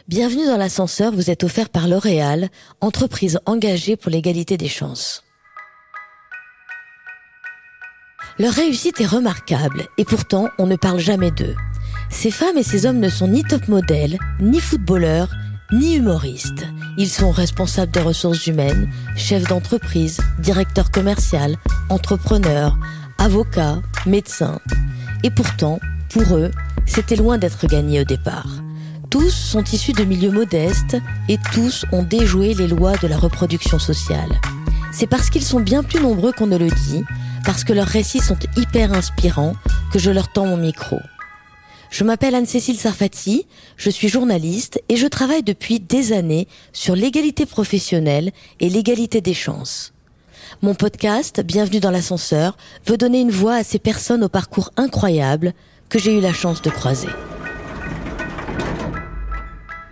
Bienvenue dans l'ascenseur, vous êtes offert par L'Oréal, entreprise engagée pour l'égalité des chances. Leur réussite est remarquable et pourtant on ne parle jamais d'eux. Ces femmes et ces hommes ne sont ni top modèles, ni footballeurs, ni humoristes. Ils sont responsables des ressources humaines, chefs d'entreprise, directeurs commerciaux, entrepreneurs, avocats, médecins. Et pourtant, pour eux, c'était loin d'être gagné au départ. Tous sont issus de milieux modestes et tous ont déjoué les lois de la reproduction sociale. C'est parce qu'ils sont bien plus nombreux qu'on ne le dit, parce que leurs récits sont hyper inspirants, que je leur tends mon micro. Je m'appelle Anne-Cécile Sarfati, je suis journaliste et je travaille depuis des années sur l'égalité professionnelle et l'égalité des chances. Mon podcast, Bienvenue dans l'ascenseur, veut donner une voix à ces personnes au parcours incroyable que j'ai eu la chance de croiser.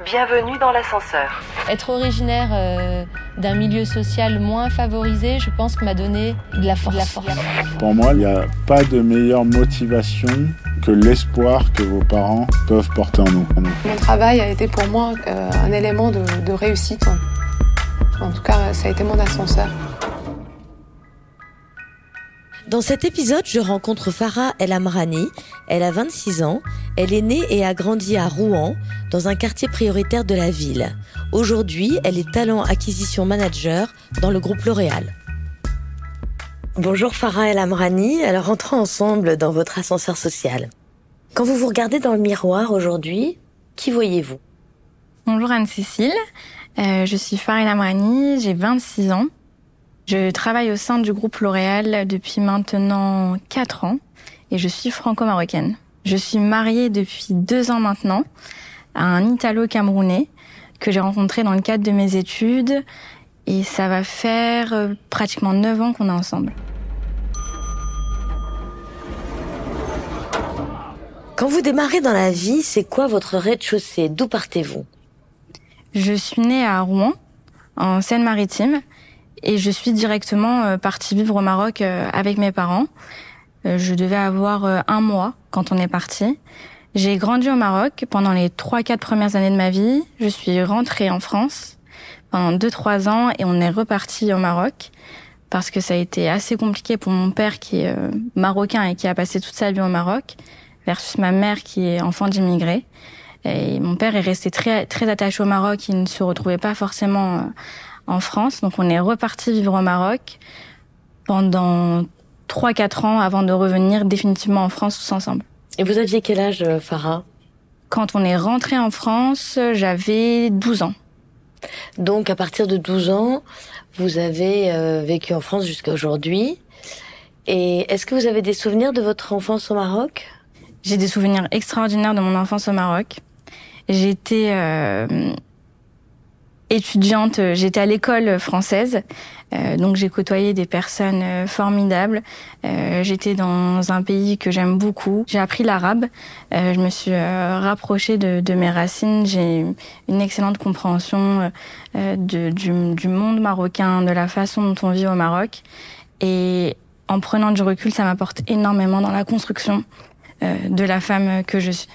Bienvenue dans l'ascenseur. Être originaire d'un milieu social moins favorisé, je pense que m'a donné de la force. Pour moi, il n'y a pas de meilleure motivation que l'espoir que vos parents peuvent porter en nous. Mon travail a été pour moi un élément de réussite. En tout cas, ça a été mon ascenseur. Dans cet épisode, je rencontre Farah El Amrani. Elle a 26 ans. Elle est née et a grandi à Rouen, dans un quartier prioritaire de la ville. Aujourd'hui, elle est talent acquisition manager dans le groupe L'Oréal. Bonjour Farah El Amrani. Alors entrons ensemble dans votre ascenseur social. Quand vous vous regardez dans le miroir aujourd'hui, qui voyez-vous ? Bonjour Anne-Cécile. Je suis Farah El Amrani, j'ai 26 ans. Je travaille au sein du groupe L'Oréal depuis maintenant 4 ans et je suis franco-marocaine. Je suis mariée depuis 2 ans maintenant à un Italo-Camerounais que j'ai rencontré dans le cadre de mes études et ça va faire pratiquement 9 ans qu'on est ensemble. Quand vous démarrez dans la vie, c'est quoi votre rez-de-chaussée ? D'où partez-vous ? Je suis née à Rouen, en Seine-Maritime. Et je suis directement partie vivre au Maroc avec mes parents. Je devais avoir 1 mois quand on est parti. J'ai grandi au Maroc pendant les 3-4 premières années de ma vie. Je suis rentrée en France pendant 2-3 ans et on est reparti au Maroc parce que ça a été assez compliqué pour mon père qui est marocain et qui a passé toute sa vie au Maroc versus ma mère qui est enfant d'immigrés. Et mon père est resté très, très attaché au Maroc. Il ne se retrouvait pas forcément en France, donc on est reparti vivre au Maroc pendant 3-4 ans avant de revenir définitivement en France tous ensemble. Et vous aviez quel âge, Farah ? Quand on est rentré en France, j'avais 12 ans. Donc à partir de 12 ans, vous avez vécu en France jusqu'à aujourd'hui. Et est-ce que vous avez des souvenirs de votre enfance au Maroc ? J'ai des souvenirs extraordinaires de mon enfance au Maroc. J'étais étudiante, j'étais à l'école française, donc j'ai côtoyé des personnes formidables. J'étais dans un pays que j'aime beaucoup. J'ai appris l'arabe, je me suis rapprochée de mes racines. J'ai une excellente compréhension du monde marocain, de la façon dont on vit au Maroc. Et en prenant du recul, ça m'apporte énormément dans la construction de la femme que je suis.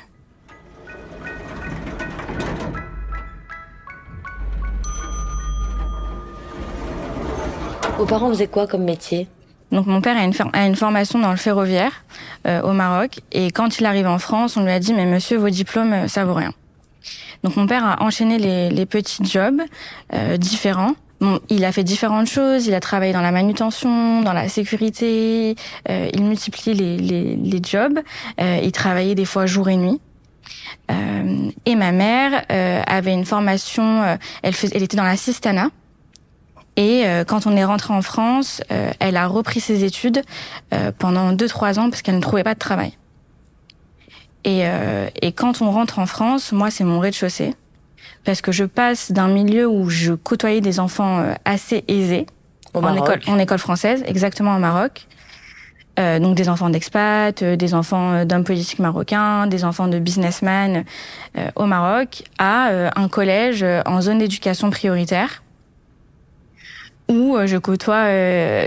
Vos parents faisaient quoi comme métier ? Donc mon père a une formation dans le ferroviaire au Maroc et quand il arrive en France, on lui a dit mais monsieur vos diplômes ça vaut rien. Donc mon père a enchaîné les petits jobs différents. Bon, il a fait différentes choses, il a travaillé dans la manutention, dans la sécurité, il multiplie les jobs, il travaillait des fois jour et nuit. Et ma mère avait une formation, elle était dans l'assistanat. Et quand on est rentré en France, elle a repris ses études pendant 2-3 ans parce qu'elle ne trouvait pas de travail. Et quand on rentre en France, moi c'est mon rez-de-chaussée parce que je passe d'un milieu où je côtoyais des enfants assez aisés en école française, exactement au Maroc. Donc des enfants d'expat, des enfants d'hommes politiques marocains, des enfants de businessmen au Maroc, à un collège en zone d'éducation prioritaire où je côtoie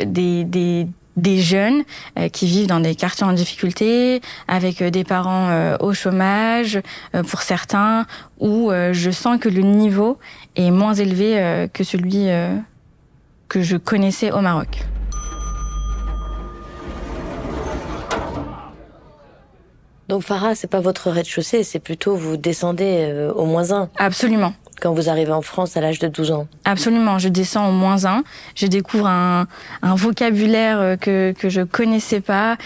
des des jeunes qui vivent dans des quartiers en difficulté, avec des parents au chômage pour certains, où je sens que le niveau est moins élevé que celui que je connaissais au Maroc. Donc Farah, c'est pas votre rez-de-chaussée, c'est plutôt vous descendez au -1. Absolument. Quand vous arrivez en France à l'âge de 12 ans. Absolument, je descends au -1, je découvre un vocabulaire que je connaissais pas,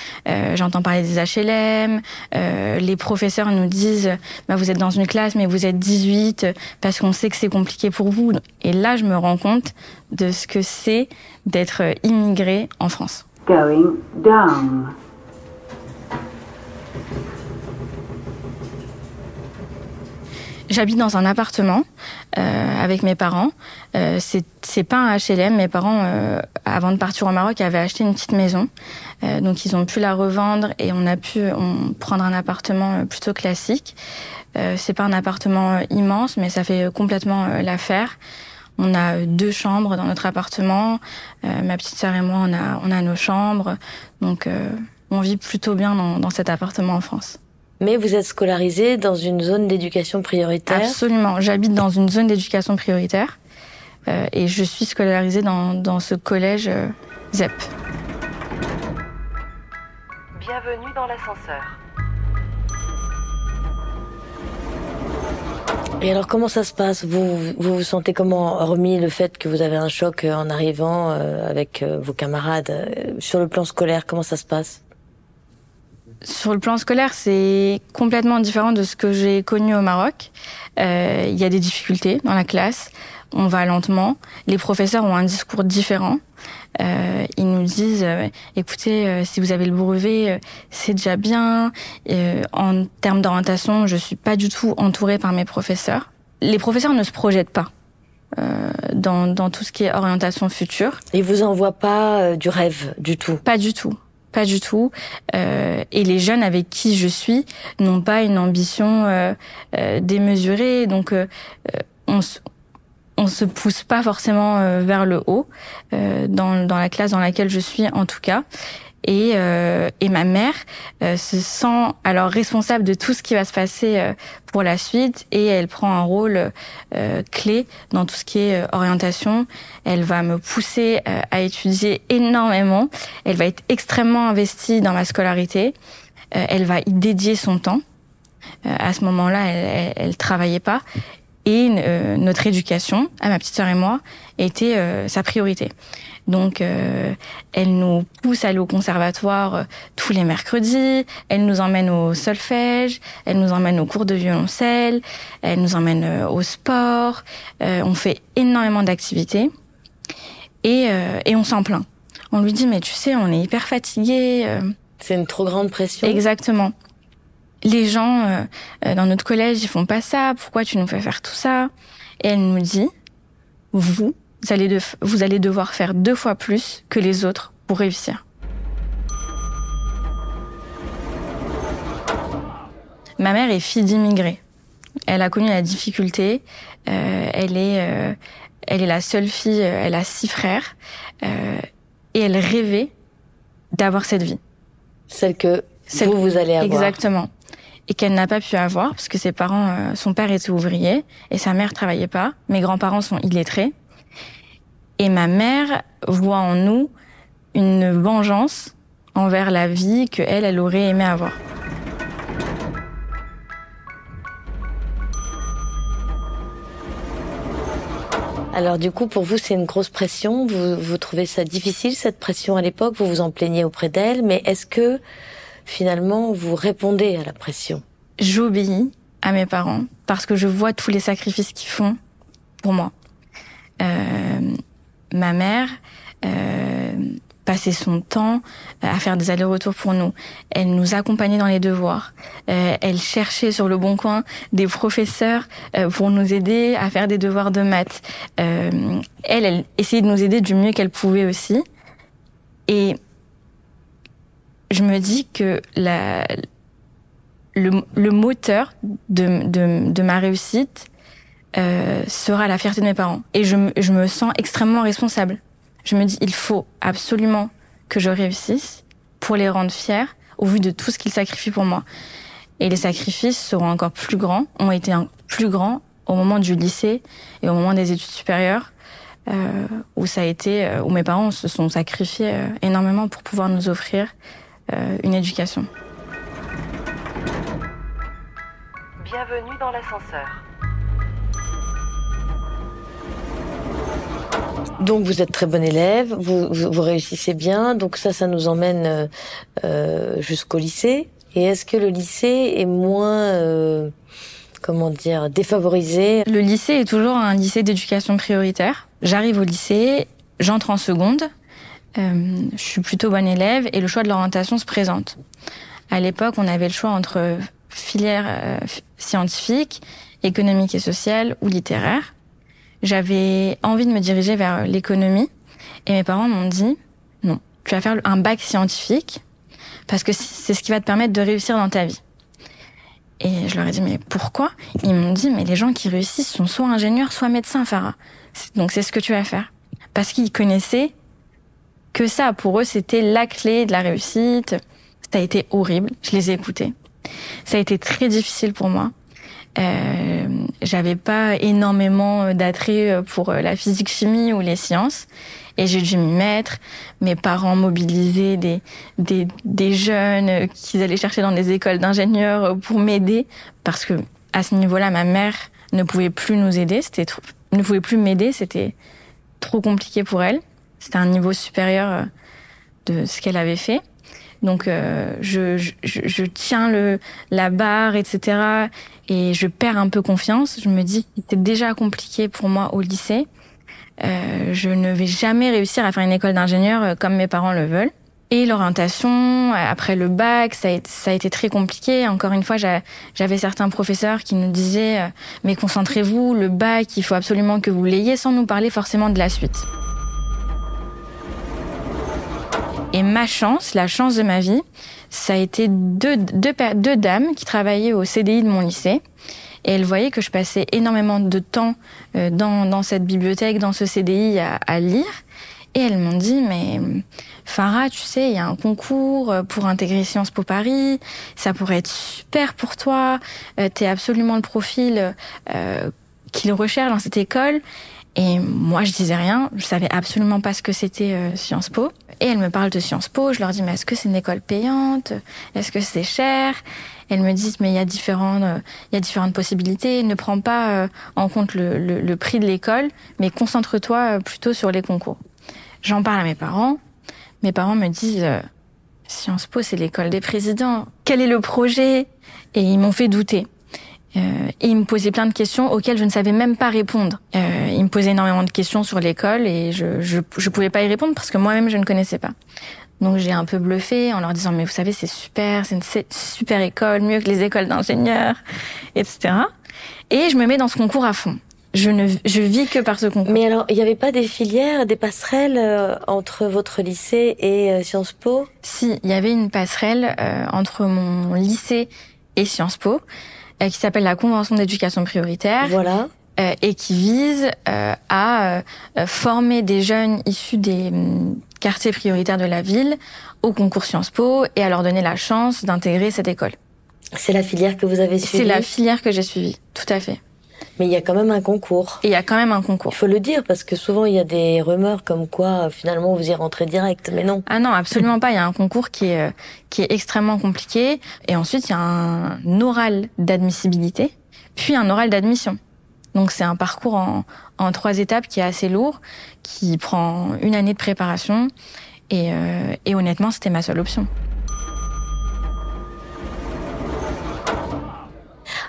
j'entends parler des HLM, les professeurs nous disent bah, vous êtes dans une classe mais vous êtes 18 parce qu'on sait que c'est compliqué pour vous. Et là, je me rends compte de ce que c'est d'être immigré en France. Going down. J'habite dans un appartement avec mes parents. C'est pas un HLM. Mes parents, avant de partir au Maroc, avaient acheté une petite maison. Donc ils ont pu la revendre et on a pu prendre un appartement plutôt classique. C'est pas un appartement immense, mais ça fait complètement l'affaire. On a 2 chambres dans notre appartement. Ma petite sœur et moi, on a nos chambres. Donc on vit plutôt bien dans cet appartement en France. Mais vous êtes scolarisée dans une zone d'éducation prioritaire? Absolument. J'habite dans une zone d'éducation prioritaire et je suis scolarisée dans ce collège ZEP. Bienvenue dans l'ascenseur. Et alors comment ça se passe? Vous sentez comment, hormis le fait que vous avez un choc en arrivant avec vos camarades? Sur le plan scolaire, comment ça se passe? Sur le plan scolaire, c'est complètement différent de ce que j'ai connu au Maroc. Il y a des difficultés dans la classe, on va lentement. Les professeurs ont un discours différent. Ils nous disent écoutez, si vous avez le brevet, c'est déjà bien. En termes d'orientation, je suis pas du tout entourée par mes professeurs. Les professeurs ne se projettent pas dans tout ce qui est orientation future. Ils vous envoient pas du rêve du tout? Pas du tout. Pas du tout. Et les jeunes avec qui je suis n'ont pas une ambition démesurée. Donc, on se pousse pas forcément vers le haut dans la classe dans laquelle je suis, en tout cas. Et ma mère se sent alors responsable de tout ce qui va se passer pour la suite et elle prend un rôle clé dans tout ce qui est orientation. Elle va me pousser à étudier énormément. Elle va être extrêmement investie dans ma scolarité. Elle va y dédier son temps. À ce moment-là, elle travaillait pas. Et notre éducation, à ma petite sœur et moi, était sa priorité. Donc, elle nous pousse à aller au conservatoire tous les mercredis, elle nous emmène au solfège, elle nous emmène aux cours de violoncelle, elle nous emmène au sport, on fait énormément d'activités et on s'en plaint. On lui dit, mais tu sais, on est hyper fatigués. C'est une trop grande pression. Exactement. Les gens dans notre collège, ils font pas ça, pourquoi tu nous fais faire tout ça? Et elle nous dit, vous allez devoir faire 2 fois plus que les autres pour réussir. Ma mère est fille d'immigrés. Elle a connu la difficulté. Elle est la seule fille. Elle a 6 frères. Et elle rêvait d'avoir cette vie. Celle que vous allez avoir. Exactement. Et qu'elle n'a pas pu avoir parce que ses parents, son père était ouvrier et sa mère travaillait pas. Mes grands-parents sont illettrés. Et ma mère voit en nous une vengeance envers la vie qu'elle aurait aimé avoir. Alors du coup, pour vous, c'est une grosse pression. Vous trouvez ça difficile, cette pression à l'époque? Vous vous en plaignez auprès d'elle. Mais est-ce que, finalement, vous répondez à la pression? J'obéis à mes parents parce que je vois tous les sacrifices qu'ils font pour moi. Ma mère passait son temps à faire des allers-retours pour nous. Elle nous accompagnait dans les devoirs. Elle cherchait sur le Bon Coin des professeurs pour nous aider à faire des devoirs de maths. Elle essayait de nous aider du mieux qu'elle pouvait aussi. Et je me dis que le moteur de ma réussite sera la fierté de mes parents. Et je me sens extrêmement responsable. Je me dis, il faut absolument que je réussisse pour les rendre fiers au vu de tout ce qu'ils sacrifient pour moi. Et les sacrifices seront encore plus grands, ont été plus grands au moment du lycée et au moment des études supérieures, où où mes parents se sont sacrifiés énormément pour pouvoir nous offrir une éducation. Bienvenue dans l'ascenseur. Donc vous êtes très bon élève, vous réussissez bien, donc ça nous emmène jusqu'au lycée. Et est-ce que le lycée est moins, défavorisé? Le lycée est toujours un lycée d'éducation prioritaire. J'arrive au lycée, j'entre en seconde, je suis plutôt bonne élève et le choix de l'orientation se présente. À l'époque, on avait le choix entre filière scientifique, économique et sociale ou littéraire. J'avais envie de me diriger vers l'économie et mes parents m'ont dit « Non, tu vas faire un bac scientifique parce que c'est ce qui va te permettre de réussir dans ta vie. » Et je leur ai dit « Mais pourquoi ?» Ils m'ont dit « Mais les gens qui réussissent sont soit ingénieurs, soit médecins, Farah. Donc c'est ce que tu vas faire. » Parce qu'ils connaissaient que ça. Pour eux, c'était la clé de la réussite. Ça a été horrible. Je les ai écoutés. Ça a été très difficile pour moi. J'avais pas énormément d'attrait pour la physique-chimie ou les sciences et j'ai dû m'y mettre. Mes parents mobilisaient des jeunes qu'ils allaient chercher dans des écoles d'ingénieurs pour m'aider parce que à ce niveau-là, ma mère ne pouvait plus nous aider, ne pouvait plus m'aider, c'était trop compliqué pour elle. C'était un niveau supérieur de ce qu'elle avait fait. Donc je tiens la barre, etc. Et je perds un peu confiance. Je me dis, c'était déjà compliqué pour moi au lycée. Je ne vais jamais réussir à faire une école d'ingénieur comme mes parents le veulent. Et l'orientation, après le bac, ça a été très compliqué. Encore une fois, j'avais certains professeurs qui nous disaient « Mais concentrez-vous, le bac, il faut absolument que vous l'ayez » sans nous parler forcément de la suite. Et ma chance, la chance de ma vie, ça a été deux dames qui travaillaient au CDI de mon lycée. Et elles voyaient que je passais énormément de temps dans cette bibliothèque, dans ce CDI à lire. Et elles m'ont dit, mais Farah, tu sais, il y a un concours pour intégrer Sciences Po Paris. Ça pourrait être super pour toi. T'es absolument le profil qu'ils recherchent dans cette école. Et moi, je disais rien. Je savais absolument pas ce que c'était Sciences Po. Et elles me parlent de Sciences Po. Je leur dis, mais est-ce que c'est une école payante? Est-ce que c'est cher? Elles me disent, mais il y a différentes possibilités. Ne prends pas en compte le prix de l'école, mais concentre-toi plutôt sur les concours. J'en parle à mes parents. Mes parents me disent, Sciences Po, c'est l'école des présidents. Quel est le projet? Et ils m'ont fait douter. Et ils me posaient plein de questions auxquelles je ne savais même pas répondre. Ils me posaient énormément de questions sur l'école et je pouvais pas y répondre parce que moi-même je ne connaissais pas. Donc j'ai un peu bluffé en leur disant mais vous savez c'est super, c'est une super école, mieux que les écoles d'ingénieurs, etc. Et je me mets dans ce concours à fond. Je vis que par ce concours. Mais alors, il n'y avait pas des filières, des passerelles entre votre lycée et Sciences Po? Si, il y avait une passerelle entre mon lycée et Sciences Po. Qui s'appelle la Convention d'éducation prioritaire. Voilà. Et qui vise à former des jeunes issus des quartiers prioritaires de la ville au concours Sciences Po et à leur donner la chance d'intégrer cette école. C'est la filière que vous avez suivie? C'est la filière que j'ai suivie, tout à fait. Mais il y a quand même un concours. Et il y a quand même un concours. Il faut le dire, parce que souvent il y a des rumeurs comme quoi finalement vous y rentrez direct, mais non. Ah non, absolument pas. Il y a un concours qui est extrêmement compliqué. Et ensuite, il y a un oral d'admissibilité, puis un oral d'admission. Donc c'est un parcours en 3 étapes qui est assez lourd, qui prend 1 année de préparation. Et honnêtement, c'était ma seule option.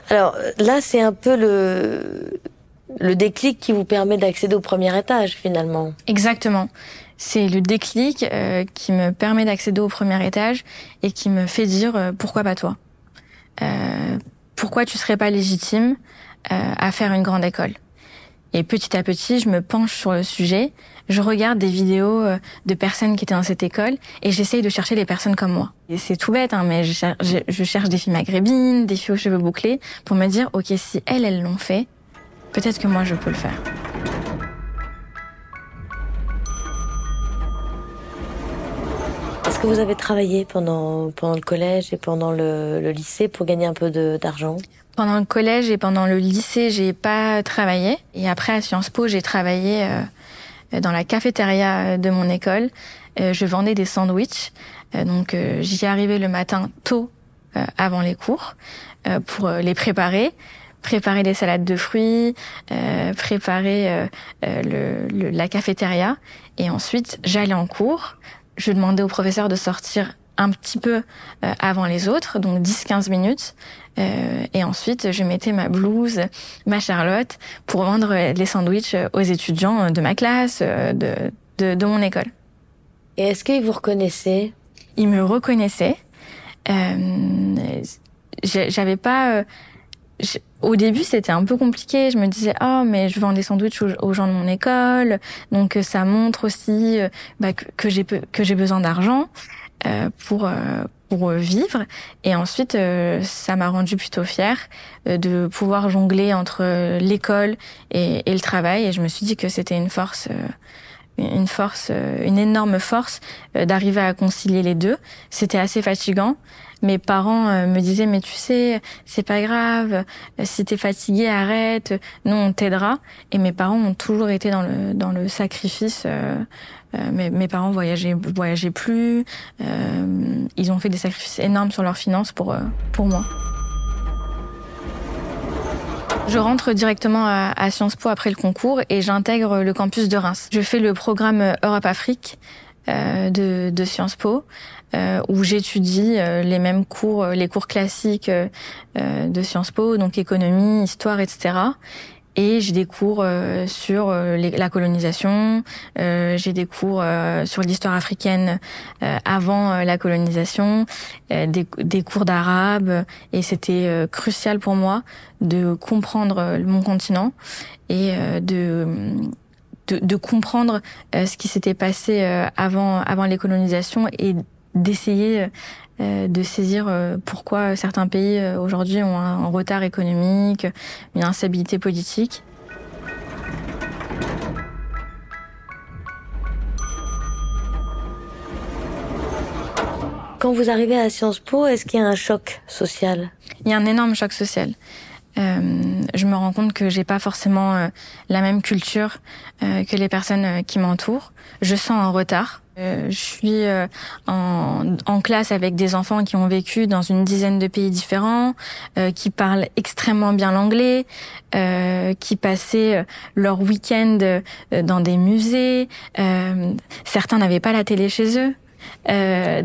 Alors là, c'est un peu le déclic qui vous permet d'accéder au premier étage, finalement. Exactement. C'est le déclic qui me permet d'accéder au premier étage et qui me fait dire pourquoi pas toi? Pourquoi tu serais pas légitime à faire une grande école? Et petit à petit, je me penche sur le sujet, je regarde des vidéos de personnes qui étaient dans cette école et j'essaye de chercher les personnes comme moi. Et c'est tout bête, hein, mais je cherche des filles maghrébines, des filles aux cheveux bouclés, pour me dire, ok, si elles l'ont fait, peut-être que moi je peux le faire. que vous avez travaillé pendant le collège et pendant le lycée pour gagner un peu d'argent? Pendant le collège et pendant le lycée, j'ai pas travaillé. Et après, à Sciences Po, j'ai travaillé dans la cafétéria de mon école. Je vendais des sandwichs. Donc, j'y arrivais le matin tôt avant les cours pour les préparer les salades de fruits, préparer la cafétéria. Et ensuite, j'allais en cours. Je demandais au professeur de sortir un petit peu avant les autres, donc 10-15 minutes. Et ensuite, je mettais ma blouse, ma Charlotte, pour vendre les sandwichs aux étudiants de ma classe, de mon école. Et est-ce qu'ils vous reconnaissaient? Ils me reconnaissaient. J'avais pas... Au début, c'était un peu compliqué. Je me disais, mais je vends des sandwichs aux gens de mon école, donc ça montre aussi que j'ai besoin d'argent pour vivre. Et ensuite, ça m'a rendue plutôt fière de pouvoir jongler entre l'école et le travail. Et je me suis dit que c'était une énorme force d'arriver à concilier les deux. C'était assez fatigant. Mes parents me disaient, mais tu sais, c'est pas grave, si t'es fatigué, arrête, nous on t'aidera. Et mes parents ont toujours été dans le sacrifice. Mes parents voyageaient plus, ils ont fait des sacrifices énormes sur leurs finances pour moi. Je rentre directement à Sciences Po après le concours et j'intègre le campus de Reims. Je fais le programme Europe-Afrique de Sciences Po, où j'étudie les mêmes cours, les cours classiques de Sciences Po, donc économie, histoire, etc. Et j'ai des cours sur la colonisation, j'ai des cours sur l'histoire africaine avant la colonisation, des cours d'arabe, et c'était crucial pour moi de comprendre mon continent et de comprendre ce qui s'était passé avant les colonisations et d'essayer de saisir pourquoi certains pays aujourd'hui ont un retard économique, une instabilité politique. Quand vous arrivez à Sciences Po, est-ce qu'il y a un choc social? Il y a un énorme choc social. Je me rends compte que j'ai pas forcément la même culture que les personnes qui m'entourent. Je sens un retard. Je suis en classe avec des enfants qui ont vécu dans une dizaine de pays différents, qui parlent extrêmement bien l'anglais, qui passaient leur week-end dans des musées. Certains n'avaient pas la télé chez eux.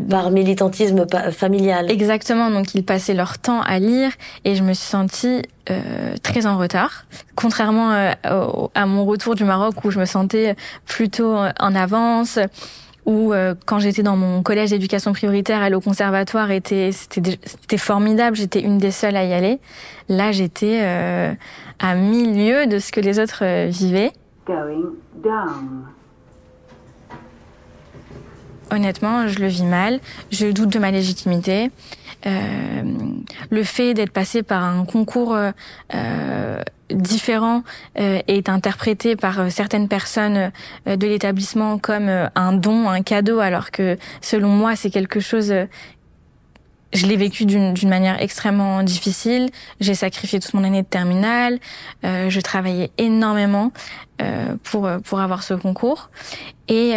Par militantisme familial. Exactement, donc ils passaient leur temps à lire et je me suis sentie très en retard. Contrairement à mon retour du Maroc où je me sentais plutôt en avance, où quand j'étais dans mon collège d'éducation prioritaire, aller au conservatoire c'était formidable, j'étais une des seules à y aller. Là, j'étais à 1000 lieues de ce que les autres vivaient. Going down. Honnêtement, je le vis mal. Je doute de ma légitimité. Le fait d'être passé par un concours différent est interprété par certaines personnes de l'établissement comme un don, un cadeau, alors que selon moi, c'est quelque chose... Je l'ai vécu d'une manière extrêmement difficile. J'ai sacrifié toute mon année de terminale. Je travaillais énormément pour avoir ce concours. Et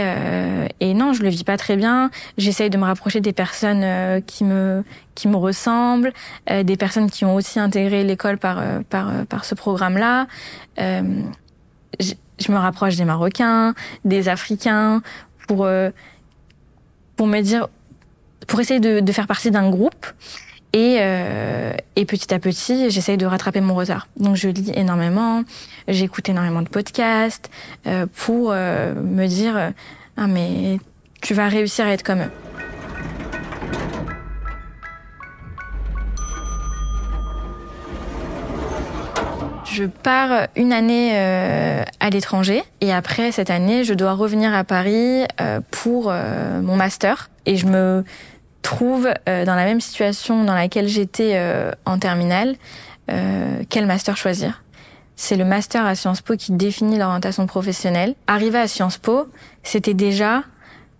non, je le vis pas très bien. J'essaye de me rapprocher des personnes qui me ressemblent, des personnes qui ont aussi intégré l'école par ce programme-là. Je me rapproche des Marocains, des Africains pour me dire, pour essayer de faire partie d'un groupe. Et petit à petit, j'essaye de rattraper mon retard. Donc je lis énormément, j'écoute énormément de podcasts pour me dire « Ah mais tu vas réussir à être comme eux ». Je pars une année à l'étranger et après cette année, je dois revenir à Paris pour mon master. Et je me trouve dans la même situation dans laquelle j'étais en terminale. Quel master choisir? C'est le master à Sciences Po qui définit l'orientation professionnelle. Arriver à Sciences Po, c'était déjà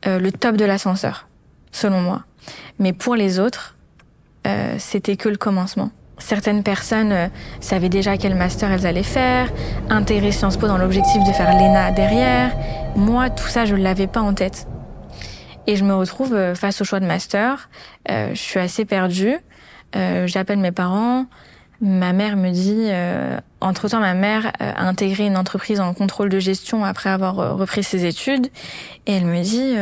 le top de l'ascenseur. selon moi. Mais pour les autres, c'était que le commencement. Certaines personnes savaient déjà quel master elles allaient faire, intégrer Sciences Po dans l'objectif de faire l'ENA derrière. Moi, tout ça, je ne l'avais pas en tête. Et je me retrouve face au choix de master. Je suis assez perdue. J'appelle mes parents. Ma mère me dit... entre-temps, ma mère a intégré une entreprise en contrôle de gestion après avoir repris ses études. Et elle me dit,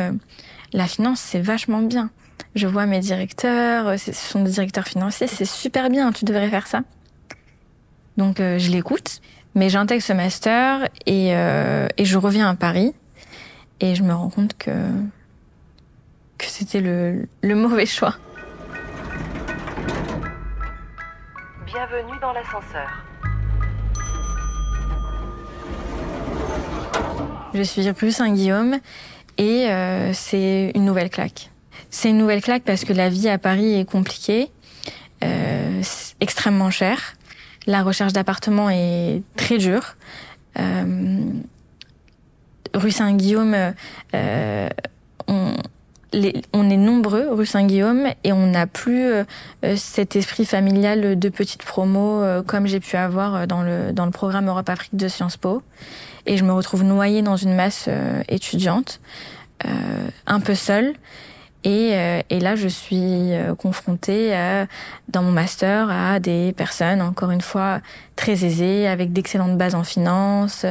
la finance, c'est vachement bien. Je vois mes directeurs, ce sont des directeurs financiers, c'est super bien, tu devrais faire ça. Donc je l'écoute, mais j'intègre ce master et je reviens à Paris. Et je me rends compte que c'était le mauvais choix. Bienvenue dans l'ascenseur. Je suis rue Saint-Guillaume et c'est une nouvelle claque. C'est une nouvelle claque parce que la vie à Paris est compliquée, extrêmement chère. La recherche d'appartements est très dure. Rue Saint-Guillaume, on est nombreux, rue Saint-Guillaume, et on n'a plus cet esprit familial de petites promos comme j'ai pu avoir dans le programme Europe-Afrique de Sciences Po. Et je me retrouve noyée dans une masse étudiante, un peu seule. Et là, je suis confrontée dans mon master à des personnes, encore une fois, très aisées, avec d'excellentes bases en finance,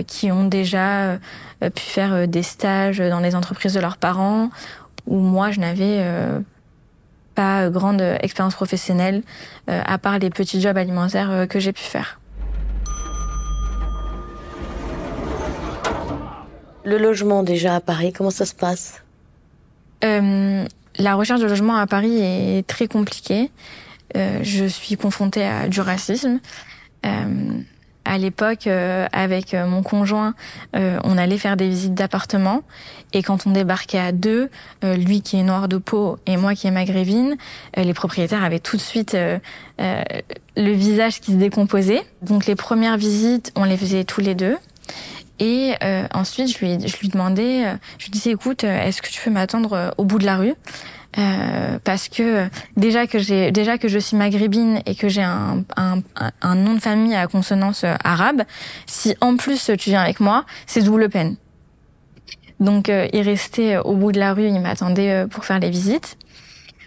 qui ont déjà pu faire des stages dans les entreprises de leurs parents, où moi, je n'avais pas grande expérience professionnelle, à part les petits jobs alimentaires que j'ai pu faire. Le logement déjà à Paris, comment ça se passe ? La recherche de logement à Paris est très compliquée. Je suis confrontée à du racisme. À l'époque, avec mon conjoint, on allait faire des visites d'appartements. Et quand on débarquait à deux, lui qui est noir de peau et moi qui est maghrébine, les propriétaires avaient tout de suite le visage qui se décomposait. Donc les premières visites, on les faisait tous les deux. Et ensuite, je lui demandais, je lui disais, écoute, est-ce que tu peux m'attendre au bout de la rue ? Parce que déjà que je suis maghrébine et que j'ai un nom de famille à consonance arabe, si en plus tu viens avec moi, c'est double peine. Donc il restait au bout de la rue, il m'attendait pour faire les visites.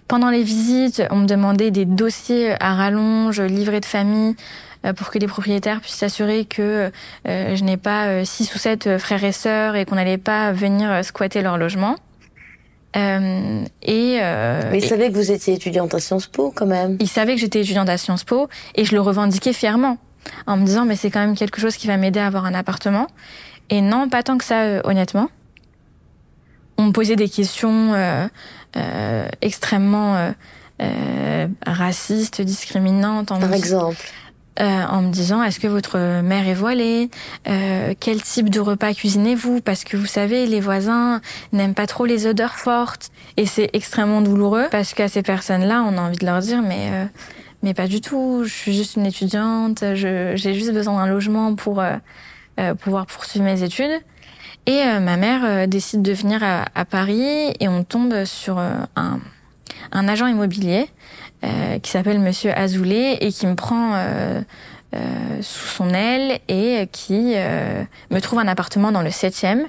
Pendant les visites, on me demandait des dossiers à rallonge, livrets de famille, pour que les propriétaires puissent s'assurer que je n'ai pas 6 ou 7 frères et sœurs et qu'on n'allait pas venir squatter leur logement. Mais ils savaient que vous étiez étudiante à Sciences Po quand même. Ils savaient que j'étais étudiante à Sciences Po et je le revendiquais fièrement en me disant mais c'est quand même quelque chose qui va m'aider à avoir un appartement. Et non, pas tant que ça, honnêtement. On me posait des questions extrêmement racistes, discriminantes. Par exemple en me disant, est-ce que votre mère est voilée ? Quel type de repas cuisinez-vous ? Parce que vous savez, les voisins n'aiment pas trop les odeurs fortes. Et c'est extrêmement douloureux parce qu'à ces personnes-là, on a envie de leur dire, mais pas du tout. Je suis juste une étudiante. J'ai juste besoin d'un logement pour pouvoir poursuivre mes études. Et ma mère décide de venir à Paris et on tombe sur un agent immobilier qui s'appelle Monsieur Azoulay et qui me prend sous son aile et qui me trouve un appartement dans le 7e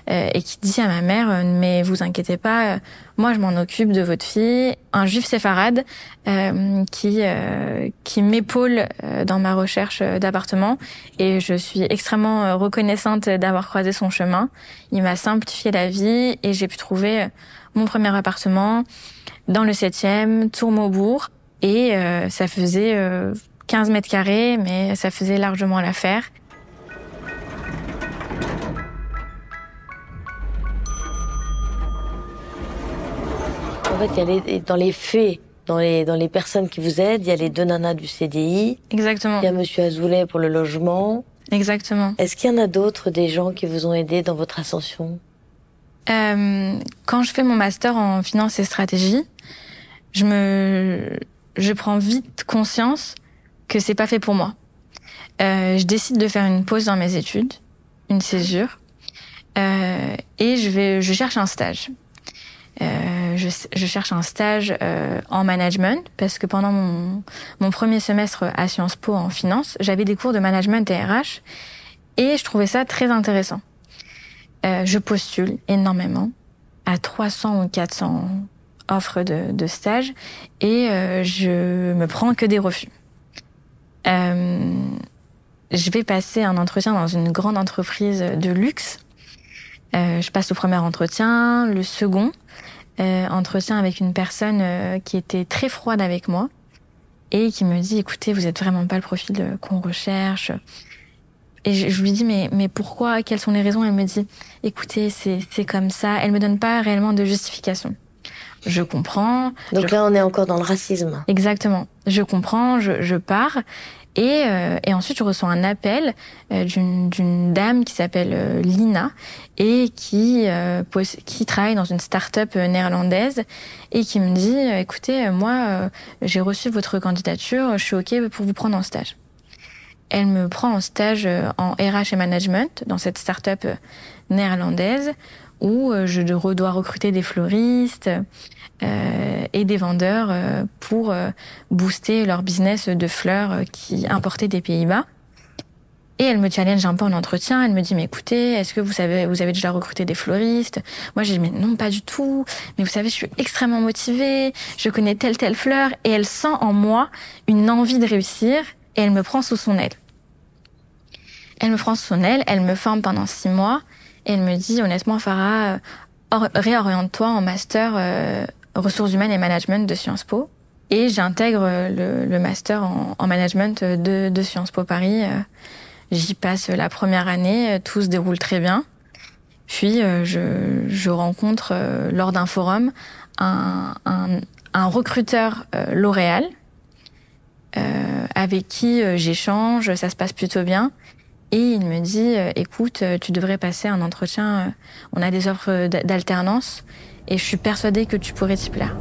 et qui dit à ma mère mais vous inquiétez pas, moi je m'en occupe de votre fille. Un juif séfarade qui m'épaule dans ma recherche d'appartement et je suis extrêmement reconnaissante d'avoir croisé son chemin. Il m'a simplifié la vie et j'ai pu trouver mon premier appartement dans le 7e, Tour-Maubourg, et ça faisait 15 mètres carrés, mais ça faisait largement l'affaire. En fait, il y a dans les faits, dans les personnes qui vous aident, il y a les 2 nanas du CDI. Exactement. Il y a Monsieur Azoulay pour le logement. Exactement. Est-ce qu'il y en a d'autres, des gens qui vous ont aidé dans votre ascension ? Quand je fais mon master en finance et stratégie, je prends vite conscience que c'est pas fait pour moi. Je décide de faire une pause dans mes études, une césure, et je cherche un stage. je cherche un stage en management parce que pendant mon premier semestre à Sciences Po en finance, j'avais des cours de management et RH et je trouvais ça très intéressant. Je postule énormément à 300 ou 400 offres de stage et je me prends que des refus. Je vais passer un entretien dans une grande entreprise de luxe. Je passe le premier entretien, le second entretien avec une personne qui était très froide avec moi et qui me dit « Écoutez, vous êtes vraiment pas le profil qu'on recherche ». Et je lui dis mais pourquoi, quelles sont les raisons? Elle me dit « Écoutez, c'est comme ça ». Elle me donne pas réellement de justification. Je comprends. Donc là, on est encore dans le racisme. Exactement. Je comprends, je pars. Et ensuite, je reçois un appel d'une dame qui s'appelle Lina et qui travaille dans une start-up néerlandaise et qui me dit « Écoutez, moi, j'ai reçu votre candidature, je suis OK pour vous prendre en stage ». Elle me prend en stage en RH et management dans cette start-up néerlandaise où je dois recruter des fleuristes et des vendeurs pour booster leur business de fleurs qui importaient des Pays-Bas. Et elle me challenge un peu en entretien. Elle me dit, mais écoutez, est-ce que vous avez déjà recruté des fleuristes? Moi, j'ai dit, mais non, pas du tout. Mais vous savez, je suis extrêmement motivée. Je connais telle fleur. Et elle sent en moi une envie de réussir. Et elle me prend sous son aile. Elle me prend sous son aile. Elle me forme pendant 6 mois. Et elle me dit, honnêtement, Farah, réoriente-toi en master ressources humaines et management de Sciences Po. Et j'intègre le master en management de Sciences Po Paris. J'y passe la première année, tout se déroule très bien. Puis je rencontre lors d'un forum un recruteur L'Oréal avec qui j'échange, ça se passe plutôt bien. Et il me dit, écoute, tu devrais passer un entretien, on a des offres d'alternance et je suis persuadée que tu pourrais t'y plaire.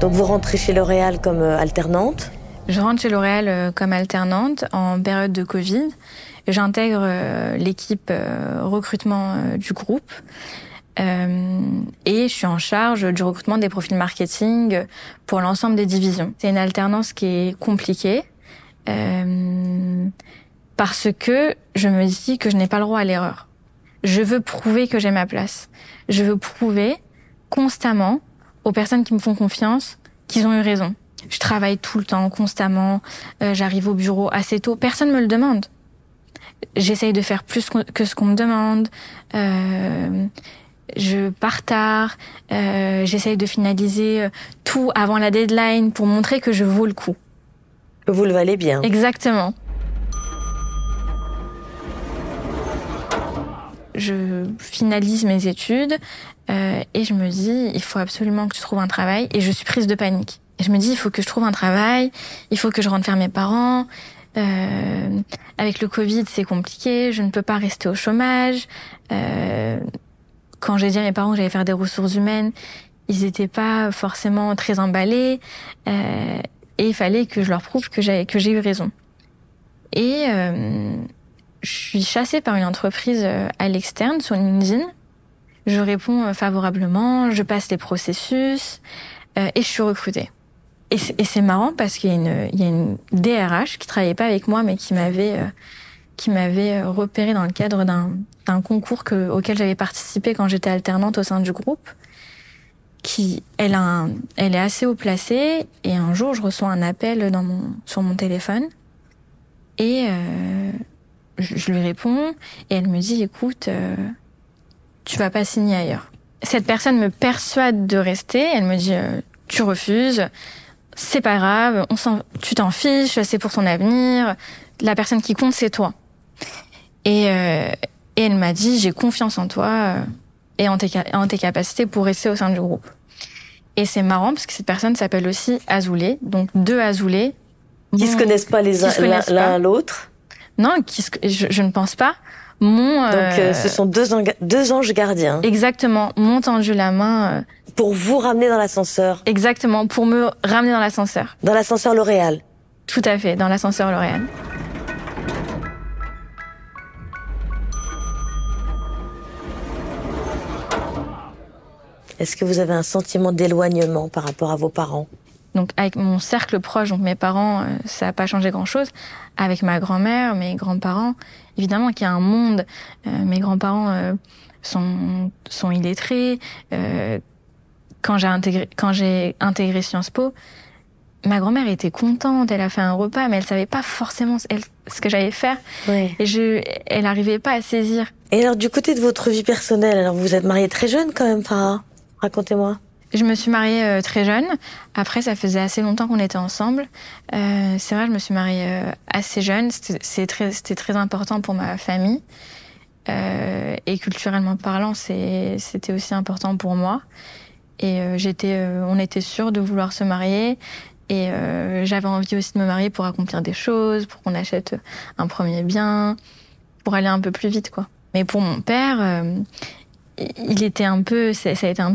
Donc vous rentrez chez L'Oréal comme alternante? Je rentre chez L'Oréal comme alternante en période de Covid. J'intègre l'équipe recrutement du groupe et je suis en charge du recrutement des profils marketing pour l'ensemble des divisions. C'est une alternance qui est compliquée parce que je me dis que je n'ai pas le droit à l'erreur. Je veux prouver que j'ai ma place. Je veux prouver constamment aux personnes qui me font confiance qu'ils ont eu raison. Je travaille tout le temps, constamment. J'arrive au bureau assez tôt. Personne me le demande. J'essaye de faire plus que ce qu'on me demande. Je pars tard. J'essaye de finaliser tout avant la deadline pour montrer que je vaux le coup. Vous le valez bien. Exactement. Je finalise mes études et je me dis, il faut absolument que tu trouves un travail. Et je suis prise de panique. Et je me dis, il faut que je trouve un travail, il faut que je rentre faire mes parents. Avec le Covid, c'est compliqué, je ne peux pas rester au chômage. Quand j'ai dit à mes parents que j'allais faire des ressources humaines, ils n'étaient pas forcément très emballés. Et il fallait que je leur prouve que j'ai eu raison. Et je suis chassée par une entreprise à l'externe sur LinkedIn. Je réponds favorablement, je passe les processus et je suis recrutée. Et c'est marrant parce qu'il y a une DRH qui travaillait pas avec moi mais qui m'avait repérée dans le cadre d'un concours auquel j'avais participé quand j'étais alternante au sein du groupe. Elle est assez haut placée et un jour je reçois un appel sur mon téléphone et je lui réponds et elle me dit écoute tu vas pas signer ailleurs. Cette personne me persuade de rester, elle me dit tu refuses, c'est pas grave, tu t'en fiches, c'est pour ton avenir, la personne qui compte c'est toi. Et elle m'a dit j'ai confiance en toi et en tes capacités pour rester au sein du groupe. Et c'est marrant parce que cette personne s'appelle aussi Azoulay, donc 2 Azoulay. Qui se connaissent pas l'un à l'autre? Non, je ne pense pas. Donc ce sont 2 anges gardiens. Exactement, m'ont tendu la main. Pour vous ramener dans l'ascenseur. Exactement, pour me ramener dans l'ascenseur. Dans l'ascenseur L'Oréal. Tout à fait, dans l'ascenseur L'Oréal. Est-ce que vous avez un sentiment d'éloignement par rapport à vos parents ? Donc avec mon cercle proche, donc mes parents, ça n'a pas changé grand-chose. Avec ma grand-mère, mes grands-parents, évidemment qu'il y a un monde. Mes grands-parents sont illettrés. Quand j'ai intégré Sciences Po, ma grand-mère était contente, elle a fait un repas, mais elle savait pas forcément ce que j'allais faire. Oui. Et elle arrivait pas à saisir. Et alors, du côté de votre vie personnelle, alors vous êtes mariée très jeune quand même, Farah ? Racontez-moi. Je me suis mariée très jeune. Après, ça faisait assez longtemps qu'on était ensemble. C'est vrai, je me suis mariée assez jeune. C'était très important pour ma famille. Et culturellement parlant, c'était aussi important pour moi. Et on était sûrs de vouloir se marier. Et j'avais envie aussi de me marier pour accomplir des choses, pour qu'on achète un premier bien, pour aller un peu plus vite, quoi. Mais pour mon père, il était ça a été un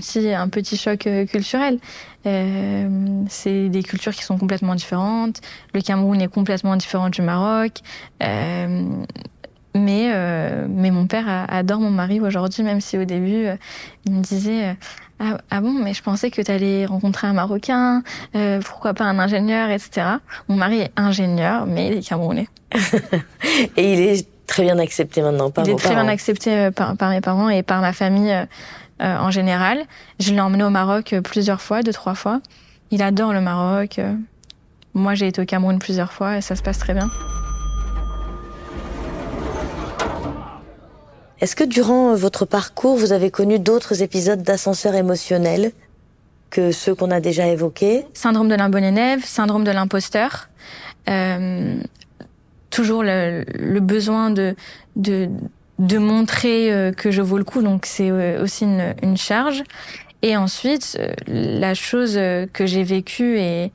petit choc culturel. C'est des cultures qui sont complètement différentes. Le Cameroun est complètement différent du Maroc. Mais mon père adore mon mari aujourd'hui, même si au début, il me disait ah bon, mais je pensais que tu allais rencontrer un Marocain, pourquoi pas un ingénieur, etc. Mon mari est ingénieur, mais il est camerounais. Et il est très bien accepté maintenant par vos parents. Il est très bien accepté par mes parents et par ma famille en général. Je l'ai emmené au Maroc plusieurs fois, 2-3 fois. Il adore le Maroc. Moi, j'ai été au Cameroun plusieurs fois et ça se passe très bien. Est-ce que durant votre parcours, vous avez connu d'autres épisodes d'ascenseur émotionnel que ceux qu'on a déjà évoqués ? Syndrome de Limboen-Neve, syndrome de l'imposteur. Toujours le besoin de montrer que je vaux le coup, donc c'est aussi une charge. Et ensuite, la chose que j'ai vécue et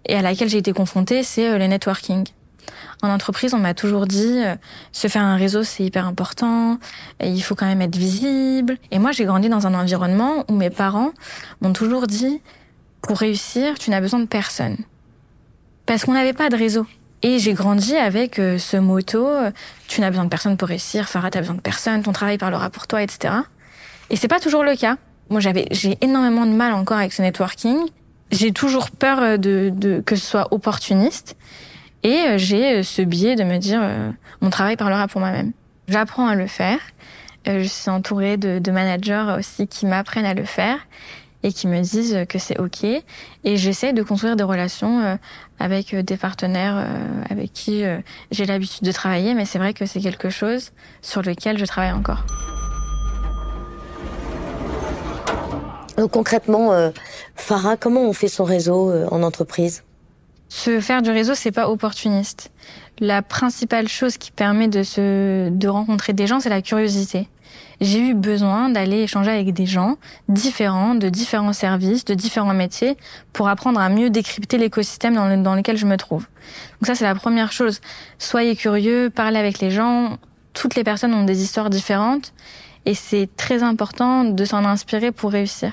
à laquelle j'ai été confrontée, c'est le networking. En entreprise, on m'a toujours dit se faire un réseau, c'est hyper important, il faut quand même être visible. Et moi, j'ai grandi dans un environnement où mes parents m'ont toujours dit pour réussir, tu n'as besoin de personne. Parce qu'on n'avait pas de réseau. Et j'ai grandi avec ce motto tu n'as besoin de personne pour réussir, Farah, t'as besoin de personne, ton travail parlera pour toi, etc. Et c'est pas toujours le cas. Moi, j'ai énormément de mal encore avec ce networking. J'ai toujours peur que ce soit opportuniste. Et j'ai ce biais de me dire mon travail parlera pour moi-même. J'apprends à le faire. Je suis entourée de managers aussi qui m'apprennent à le faire et qui me disent que c'est OK. Et j'essaie de construire des relations avec des partenaires avec qui j'ai l'habitude de travailler, mais c'est vrai que c'est quelque chose sur lequel je travaille encore. Donc concrètement, Farah, comment on fait son réseau en entreprise ? Se faire du réseau, c'est pas opportuniste. La principale chose qui permet de rencontrer des gens, c'est la curiosité. J'ai eu besoin d'aller échanger avec des gens différents, de différents services, de différents métiers, pour apprendre à mieux décrypter l'écosystème dans lequel je me trouve. Donc ça, c'est la première chose. Soyez curieux, parlez avec les gens. Toutes les personnes ont des histoires différentes, et c'est très important de s'en inspirer pour réussir.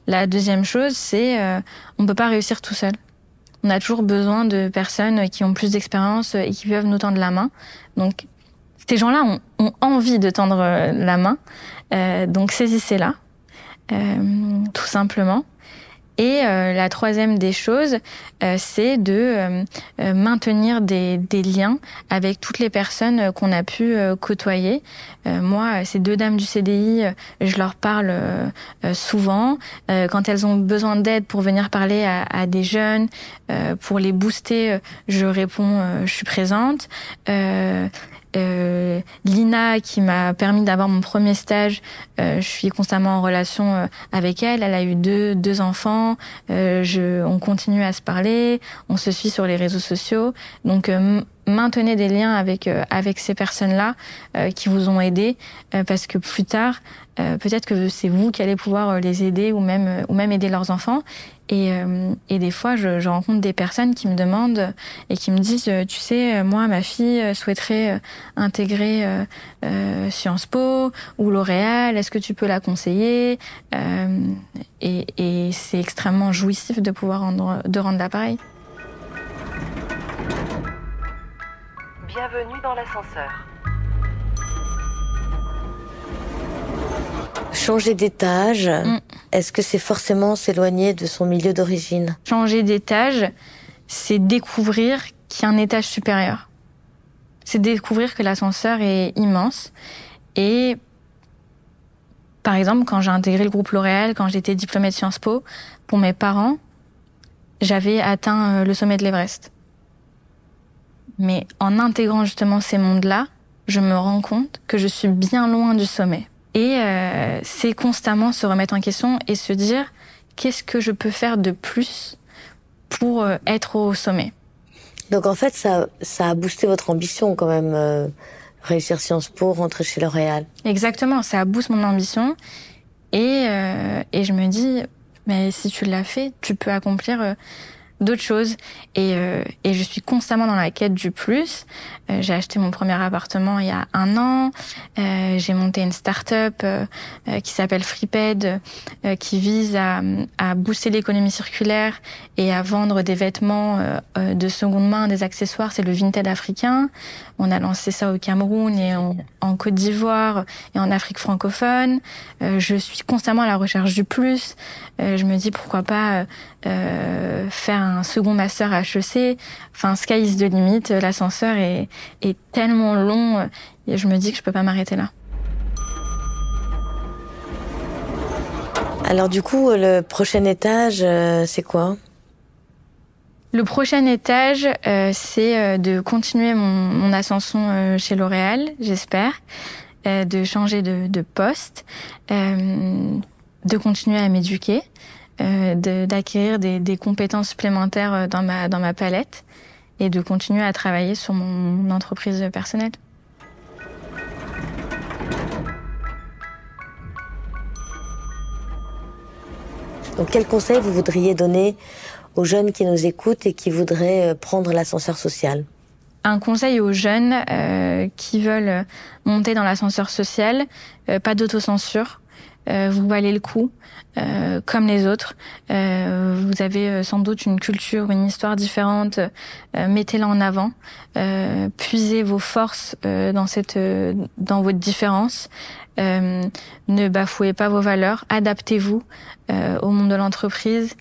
La deuxième chose, c'est on peut pas réussir tout seul. On a toujours besoin de personnes qui ont plus d'expérience et qui peuvent nous tendre la main. Donc, ces gens-là ont envie de tendre la main. Donc, saisissez-la, tout simplement. Et la troisième des choses, c'est de maintenir des liens avec toutes les personnes qu'on a pu côtoyer. Moi, ces 2 dames du CDI, je leur parle souvent. Quand elles ont besoin d'aide pour venir parler à des jeunes, pour les booster, je réponds, je suis présente. Lina, qui m'a permis d'avoir mon premier stage, je suis constamment en relation avec elle. Elle a eu deux enfants. On continue à se parler. On se suit sur les réseaux sociaux. Donc maintenez des liens avec ces personnes-là qui vous ont aidé, parce que plus tard, peut-être que c'est vous qui allez pouvoir les aider ou même aider leurs enfants. Et des fois, je rencontre des personnes qui me demandent et qui me disent, tu sais, moi, ma fille souhaiterait intégrer Sciences Po ou L'Oréal, est-ce que tu peux la conseiller ? Et c'est extrêmement jouissif de pouvoir rendre l'appareil. Bienvenue dans l'ascenseur. Changer d'étage, est-ce que c'est forcément s'éloigner de son milieu d'origine? Changer d'étage, c'est découvrir qu'il y a un étage supérieur. C'est découvrir que l'ascenseur est immense. Et par exemple, quand j'ai intégré le groupe L'Oréal, quand j'étais diplômée de Sciences Po, pour mes parents, j'avais atteint le sommet de l'Everest. Mais en intégrant justement ces mondes-là, je me rends compte que je suis bien loin du sommet. Et c'est constamment se remettre en question et se dire qu'est-ce que je peux faire de plus pour être au sommet. Donc en fait, ça a boosté votre ambition quand même, réussir Sciences Po, rentrer chez L'Oréal. Exactement, ça booste mon ambition et je me dis, mais si tu l'as fait, tu peux accomplir d'autres choses. Et je suis constamment dans la quête du plus. J'ai acheté mon premier appartement il y a 1 an. J'ai monté une start-up qui s'appelle Freeped, qui vise à booster l'économie circulaire et à vendre des vêtements de seconde main, des accessoires. C'est le Vinted africain. On a lancé ça au Cameroun et en Côte d'Ivoire et en Afrique francophone. Je suis constamment à la recherche du plus. Je me dis pourquoi pas faire un second master à HEC. Enfin, sky is the limit. L'ascenseur est tellement long et je me dis que je peux pas m'arrêter là. Alors du coup, le prochain étage, c'est quoi? Le prochain étage, c'est de continuer mon ascension chez L'Oréal, j'espère, de changer de poste, de continuer à m'éduquer, d'acquérir des compétences supplémentaires dans ma palette et de continuer à travailler sur mon entreprise personnelle. Donc quel conseil vous voudriez donner aux jeunes qui nous écoutent et qui voudraient prendre l'ascenseur social? Un conseil aux jeunes qui veulent monter dans l'ascenseur social, pas d'autocensure. Vous valez le coup, comme les autres. Vous avez sans doute une culture, une histoire différente. Mettez-la en avant. Puisez vos forces dans votre différence. Ne bafouez pas vos valeurs. Adaptez-vous au monde de l'entreprise.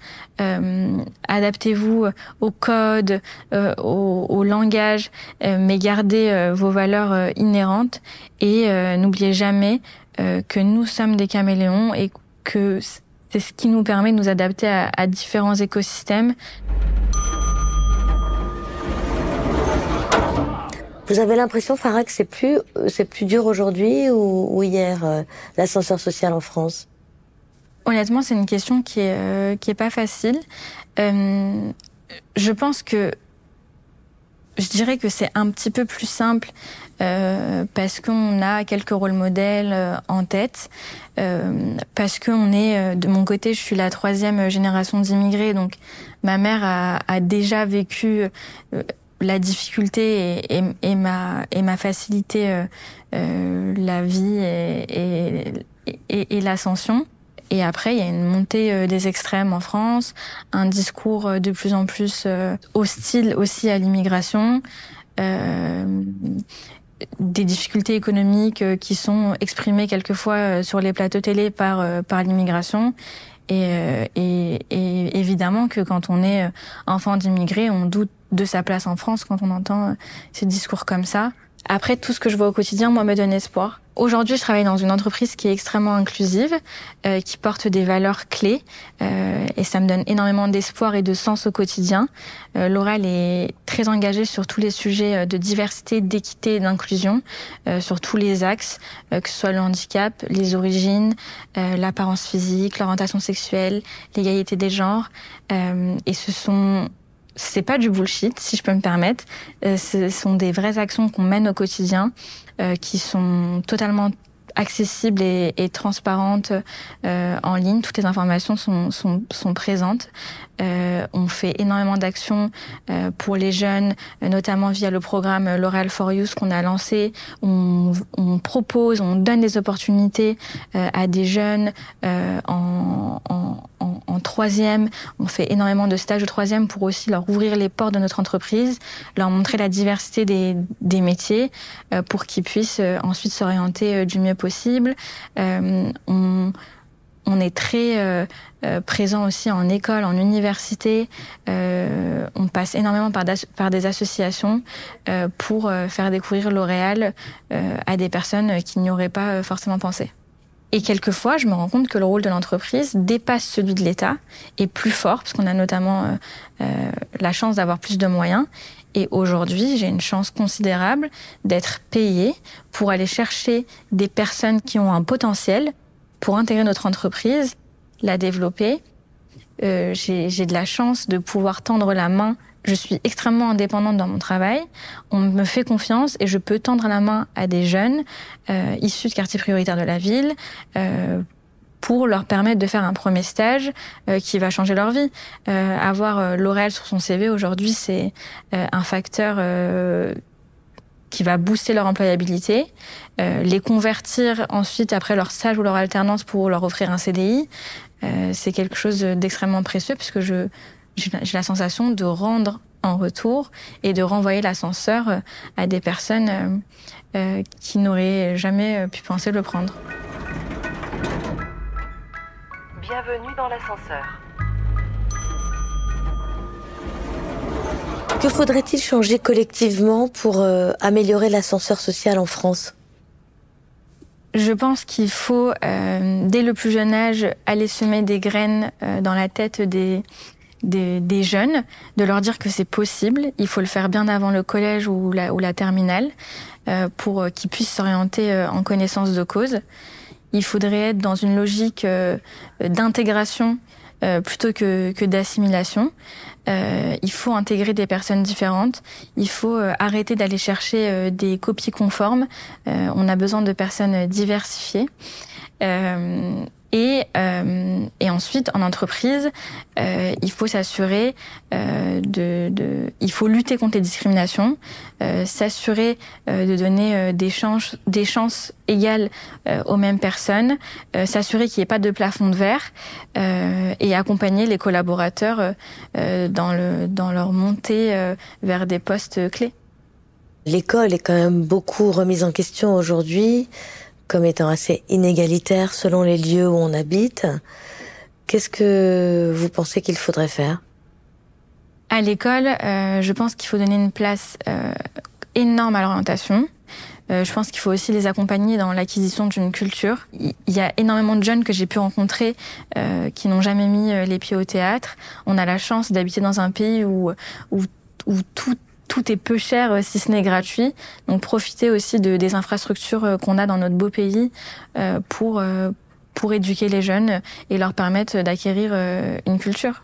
Adaptez-vous au code, au langage, mais gardez vos valeurs inhérentes. Et n'oubliez jamais que nous sommes des caméléons et que c'est ce qui nous permet de nous adapter à différents écosystèmes. Vous avez l'impression, Farah, que c'est plus dur aujourd'hui ou hier, l'ascenseur social en France? Honnêtement, c'est une question qui est pas facile. Je pense que je dirais que c'est un petit peu plus simple parce qu'on a quelques rôles modèles en tête, parce qu'on est, de mon côté, je suis la 3e génération d'immigrés, donc ma mère a déjà vécu la difficulté et ma facilité, la vie et l'ascension. Et après, il y a une montée des extrêmes en France, un discours de plus en plus hostile aussi à l'immigration, des difficultés économiques qui sont exprimées quelquefois sur les plateaux télé par l'immigration. Et évidemment que quand on est enfant d'immigrés, on doute de sa place en France quand on entend ces discours comme ça. Après, tout ce que je vois au quotidien, moi, me donne espoir. Aujourd'hui, je travaille dans une entreprise qui est extrêmement inclusive, qui porte des valeurs clés, et ça me donne énormément d'espoir et de sens au quotidien. L'Oréal est très engagée sur tous les sujets de diversité, d'équité et d'inclusion, sur tous les axes, que ce soit le handicap, les origines, l'apparence physique, l'orientation sexuelle, l'égalité des genres, et c'est pas du bullshit, si je peux me permettre. Ce sont des vraies actions qu'on mène au quotidien, qui sont totalement accessibles et transparentes en ligne. Toutes les informations sont présentes. On fait énormément d'actions pour les jeunes, notamment via le programme L'Oréal for Youth qu'on a lancé. On propose, on donne des opportunités à des jeunes en en troisième. On fait énormément de stages de troisième pour aussi leur ouvrir les portes de notre entreprise, leur montrer la diversité des métiers pour qu'ils puissent ensuite s'orienter du mieux possible. On est très présent aussi en école, en université. On passe énormément par des associations pour faire découvrir L'Oréal à des personnes qui n'y auraient pas forcément pensé. Et quelquefois, je me rends compte que le rôle de l'entreprise dépasse celui de l'État, est plus fort, parce qu'on a notamment la chance d'avoir plus de moyens. Et aujourd'hui, j'ai une chance considérable d'être payée pour aller chercher des personnes qui ont un potentiel pour intégrer notre entreprise, la développer. J'ai de la chance de pouvoir tendre la main. Je suis extrêmement indépendante dans mon travail. On me fait confiance et je peux tendre la main à des jeunes issus de quartiers prioritaires de la ville pour leur permettre de faire un premier stage qui va changer leur vie. Avoir L'Oréal sur son CV aujourd'hui, c'est un facteur qui va booster leur employabilité, les convertir ensuite après leur stage ou leur alternance pour leur offrir un CDI. C'est quelque chose d'extrêmement précieux puisque j'ai la sensation de rendre en retour et de renvoyer l'ascenseur à des personnes qui n'auraient jamais pu penser le prendre. Bienvenue dans l'ascenseur. Que faudrait-il changer collectivement pour améliorer l'ascenseur social en France ? Je pense qu'il faut, dès le plus jeune âge, aller semer des graines dans la tête des jeunes, de leur dire que c'est possible. Il faut le faire bien avant le collège ou la terminale pour qu'ils puissent s'orienter en connaissance de cause. Il faudrait être dans une logique d'intégration plutôt que d'assimilation. Il faut intégrer des personnes différentes. Il faut arrêter d'aller chercher des copies conformes. On a besoin de personnes diversifiées. Et ensuite, en entreprise, il faut s'assurer il faut lutter contre les discriminations, s'assurer de donner des chances égales aux mêmes personnes, s'assurer qu'il n'y ait pas de plafond de verre, et accompagner les collaborateurs dans leur montée vers des postes clés. L'école est quand même beaucoup remise en question aujourd'hui, comme étant assez inégalitaire selon les lieux où on habite. Qu'est-ce que vous pensez qu'il faudrait faire ? À l'école, je pense qu'il faut donner une place énorme à l'orientation. Je pense qu'il faut aussi les accompagner dans l'acquisition d'une culture. Il y a énormément de jeunes que j'ai pu rencontrer qui n'ont jamais mis les pieds au théâtre. On a la chance d'habiter dans un pays où tout est peu cher si ce n'est gratuit. Donc profiter aussi des infrastructures qu'on a dans notre beau pays pour éduquer les jeunes et leur permettre d'acquérir une culture.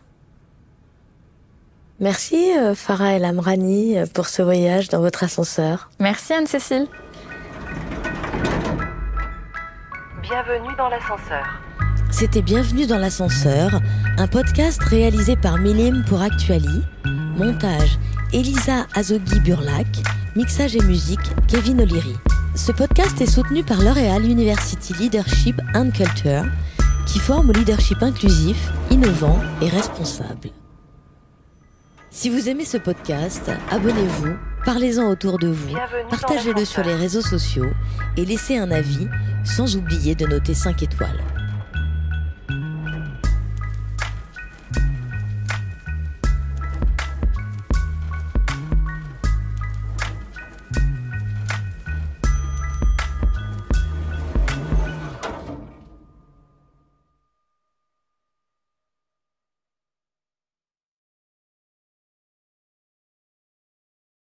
Merci Farah El Amrani pour ce voyage dans votre ascenseur. Merci Anne-Cécile. Bienvenue dans l'ascenseur. C'était Bienvenue dans l'ascenseur, un podcast réalisé par Milim pour Actuali. Montage Elisa Azogui-Burlac, mixage et musique Kevin O'Leary. Ce podcast est soutenu par L'Oréal University Leadership and Culture, qui forme au leadership inclusif, innovant et responsable. Si vous aimez ce podcast, abonnez-vous, parlez-en autour de vous, partagez-le sur les réseaux sociaux et laissez un avis, sans oublier de noter 5 étoiles.